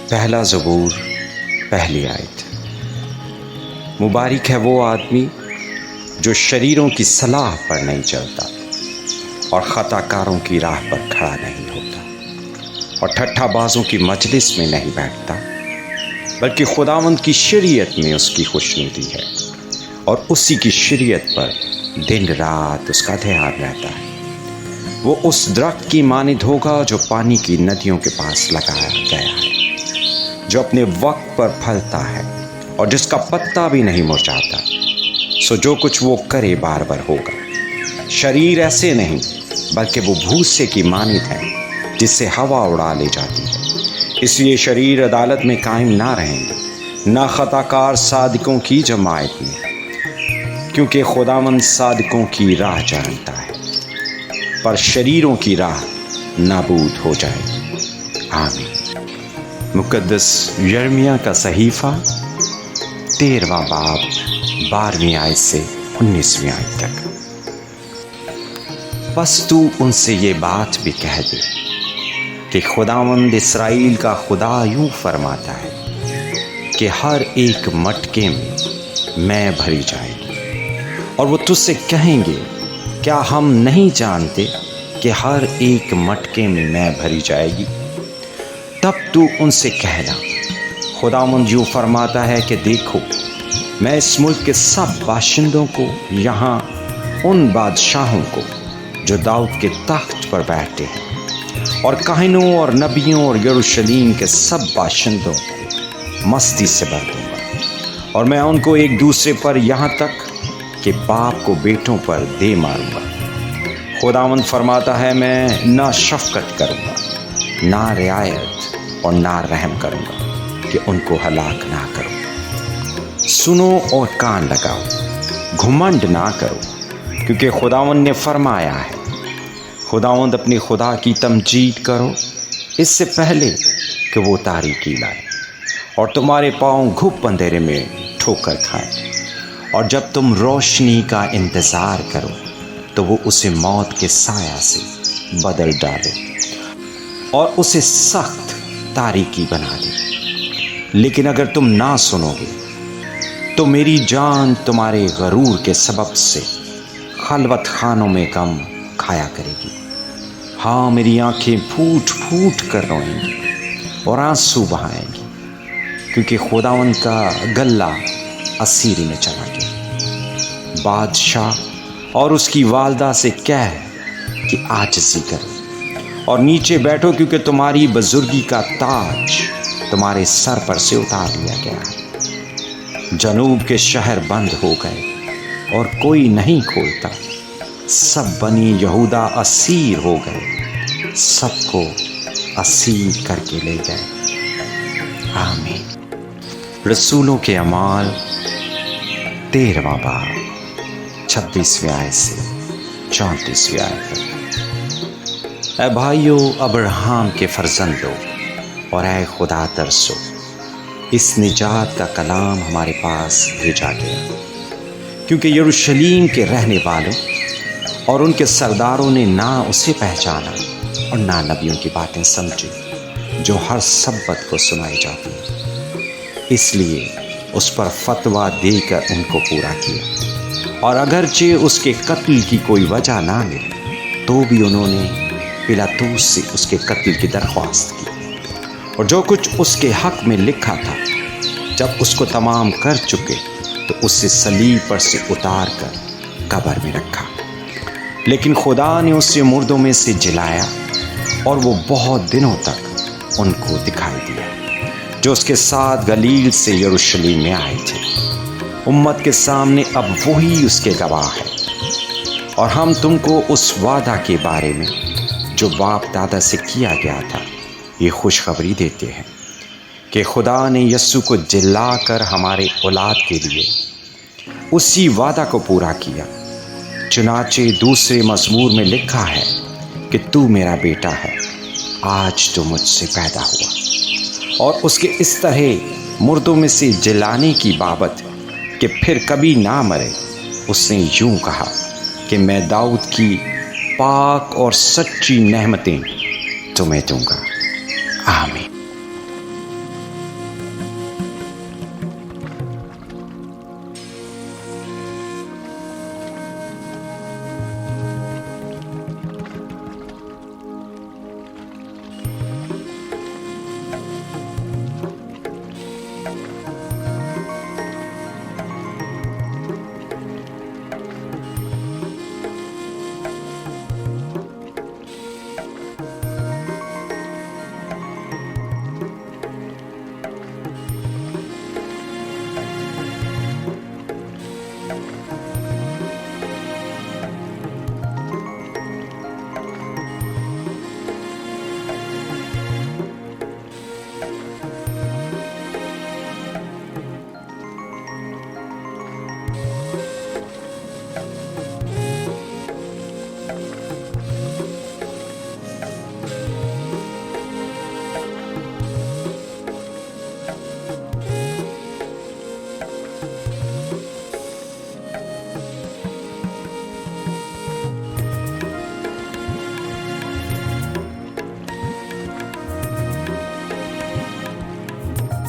پہلا زبور پہلی آیت۔ مبارک ہے وہ آدمی جو شریروں کی صلاح پر نہیں چلتا اور خطا کاروں کی راہ پر کھڑا نہیں ہوتا اور ٹھٹھا بازوں کی مجلس میں نہیں بیٹھتا، بلکہ خداوند کی شریعت میں اس کی خوشنودی ہے اور اسی کی شریعت پر دن رات اس کا دھیان رہتا ہے۔ وہ اس درخت کی مانند ہوگا جو پانی کی ندیوں کے پاس لگایا گیا ہے، جو اپنے وقت پر پھلتا ہے اور جس کا پتا بھی نہیں مرجھاتا۔ سو جو کچھ وہ کرے بار ہوگا۔ شریر ایسے نہیں بلکہ وہ بھوسے کی مانند ہے جس سے ہوا اڑا لے جاتی ہے۔ اس لیے شریر عدالت میں قائم نہ رہیں گے، نہ خطا کار صادقوں کی جماعت میں، کیونکہ خداوند صادقوں کی راہ جانتا ہے، پر شریروں کی راہ نابود ہو جائے گی۔ آمین۔ مقدس یرمیہ کا صحیفہ 13واں باب 12ویں آیت سے 19ویں آیت تک۔ بس تو ان سے یہ بات بھی کہہ دے کہ خداوند اسرائیل کا خدا یوں فرماتا ہے کہ ہر ایک مٹکے میں بھری جائے گی، اور وہ تجھ سے کہیں گے کیا ہم نہیں جانتے کہ ہر ایک مٹکے میں بھری جائے گی؟ تب تو ان سے کہنا خداوند یوں فرماتا ہے کہ دیکھو، میں اس ملک کے سب باشندوں کو، یہاں ان بادشاہوں کو جو داؤد کے تخت پر بیٹھے ہیں، اور کاہنوں اور نبیوں اور یروشلیم کے سب باشندوں کو مستی سے بھر دوں گا، اور میں ان کو ایک دوسرے پر یہاں تک کہ باپ کو بیٹوں پر دے ماروں گا۔ خداوند فرماتا ہے میں نہ شفقت کروں گا، نہ رعایت اور نہ رحم کروں گا کہ ان کو ہلاک نہ کروں۔ سنو اور کان لگاؤ، گھمنڈ نہ کرو، کیونکہ خداوند نے فرمایا ہے۔ خداوند اپنی خدا کی تمجید کرو اس سے پہلے کہ وہ تاریکی لائے اور تمہارے پاؤں گھپ اندھیرے میں ٹھوکر کھائے، اور جب تم روشنی کا انتظار کرو تو وہ اسے موت کے سایہ سے بدل ڈالے اور اسے سخت تاریکی بنا دے۔ لیکن اگر تم نہ سنو گے تو میری جان تمہارے غرور کے سبب سے خلوت خانوں میں غم کھایا کرے گی۔ ہاں، میری آنکھیں پھوٹ پھوٹ کر روئیں گی اور آنسو بہائیں گی، کیونکہ خداوند کا گلہ اسیری میں چلا گیا۔ بادشاہ اور اس کی والدہ سے کہہ کہ عاجزی کرو اور نیچے بیٹھو، کیونکہ تمہاری بزرگی کا تاج تمہارے سر پر سے اتار لیا گیا ہے۔ جنوب کے شہر بند ہو گئے اور کوئی نہیں کھولتا، سب بنی یہودا اسیر ہو گئے، سب کو اسیر کر کے لے گئے۔ آمین۔ رسولوں کے اعمال 13واں باب 26ویں آیت سے 34ویں آیت تک۔ اے بھائیو، ابراہیم کے فرزندو اور اے خدا ترسو، اس نجات کا کلام ہمارے پاس بھیجا گیا، کیونکہ یروشلیم کے رہنے والوں اور ان کے سرداروں نے نہ اسے پہچانا اور نہ نبیوں کی باتیں سمجھی جو ہر سبت کو سنائی جاتی ہیں۔ اس لیے اس پر فتویٰ دے کر ان کو پورا کیا، اور اگرچہ اس کے قتل کی کوئی وجہ نہ ملی تو بھی انہوں نے پلاطوس سے اس کے قتل کی درخواست کی، اور جو کچھ اس کے حق میں لکھا تھا جب اس کو تمام کر چکے تو اسے صلیب پر سے اتار کر قبر میں رکھا۔ لیکن خدا نے اسے مردوں میں سے جلایا، اور وہ بہت دنوں تک ان کو دکھائی دیا جو اس کے ساتھ گلیل سے یروشلیم میں آئے تھے۔ امت کے سامنے اب وہی اس کے گواہ ہے، اور ہم تم کو اس وعدہ کے بارے میں جو باپ دادا سے کیا گیا تھا یہ خوشخبری دیتے ہیں کہ خدا نے یسوع کو جلا کر ہمارے اولاد کے لیے اسی وعدہ کو پورا کیا۔ چنانچہ دوسرے مزمور میں لکھا ہے کہ تو میرا بیٹا ہے، آج تو مجھ سے پیدا ہوا۔ اور اس کے اس طرح مردوں میں سے جلانے کی بابت کہ پھر کبھی نہ مرے، اس نے یوں کہا کہ میں داؤد کی پاک اور سچی نعمتیں تمہیں دوں گا۔ آمین۔